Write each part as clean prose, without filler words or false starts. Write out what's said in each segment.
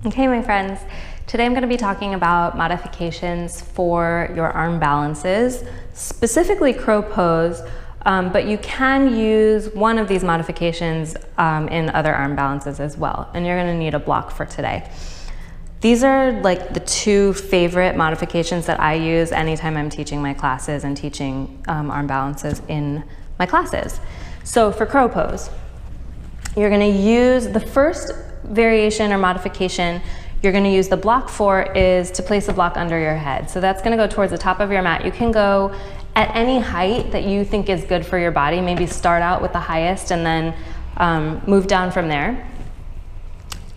Okay, my friends, today I'm going to be talking about modifications for your arm balances, specifically crow pose, but you can use one of these modifications in other arm balances as well, and you're going to need a block for today. These are like the two favorite modifications that I use anytime I'm teaching my classes and teaching arm balances in my classes. So for crow pose, you're going to use the first variation or modification you're going to use the block for is to place a block under your head. So that's going to go towards the top of your mat. You can go at any height that you think is good for your body. Maybe start out with the highest and then move down from there.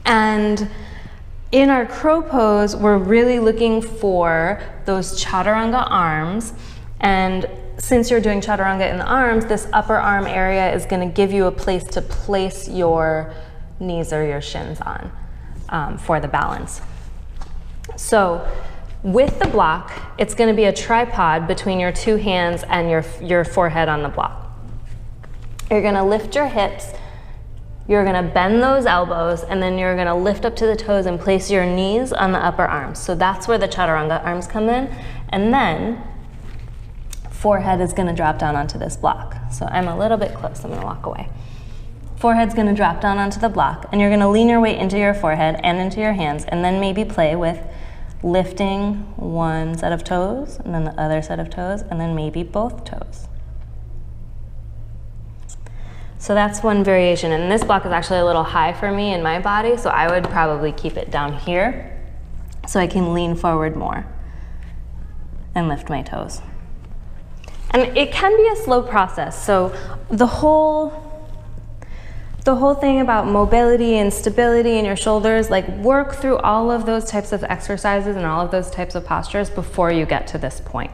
And in our crow pose, we're really looking for those chaturanga arms. And since you're doing chaturanga in the arms, this upper arm area is going to give you a place to place your knees or your shins on for the balance. So with the block, it's going to be a tripod between your two hands and your forehead on the block. You're going to lift your hips, you're going to bend those elbows, and then you're going to lift up to the toes and place your knees on the upper arms. So that's where the chaturanga arms come in. And then forehead is going to drop down onto this block. So I'm a little bit close, I'm going to walk away. Forehead's going to drop down onto the block, and you're going to lean your weight into your forehead and into your hands, and then maybe play with lifting one set of toes and then the other set of toes, and then maybe both toes. So that's one variation, and this block is actually a little high for me in my body, so I would probably keep it down here so I can lean forward more and lift my toes. And it can be a slow process, so the whole thing about mobility and stability in your shoulders, like work through all of those types of exercises and all of those types of postures before you get to this point.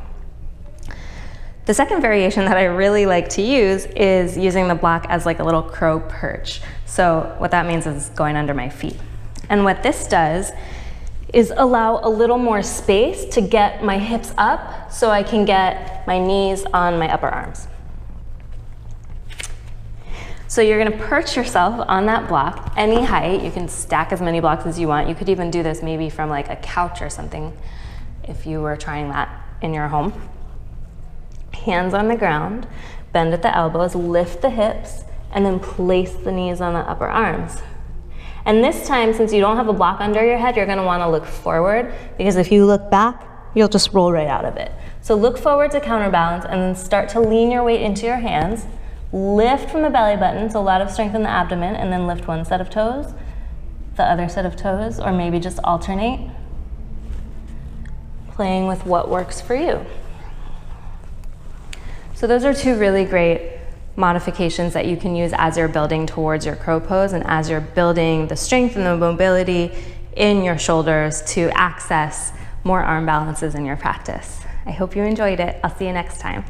The second variation that I really like to use is using the block as like a little crow perch. So what that means is going under my feet. And what this does is allow a little more space to get my hips up so I can get my knees on my upper arms. So you're going to perch yourself on that block, any height. You can stack as many blocks as you want. You could even do this maybe from like a couch or something if you were trying that in your home. Hands on the ground, bend at the elbows, lift the hips, and then place the knees on the upper arms. And this time, since you don't have a block under your head, you're going to want to look forward, because if you look back, you'll just roll right out of it. So look forward to counterbalance and then start to lean your weight into your hands. Lift from the belly button, so a lot of strength in the abdomen, and then lift one set of toes, the other set of toes, or maybe just alternate, playing with what works for you. So those are two really great modifications that you can use as you're building towards your crow pose and as you're building the strength and the mobility in your shoulders to access more arm balances in your practice. I hope you enjoyed it. I'll see you next time.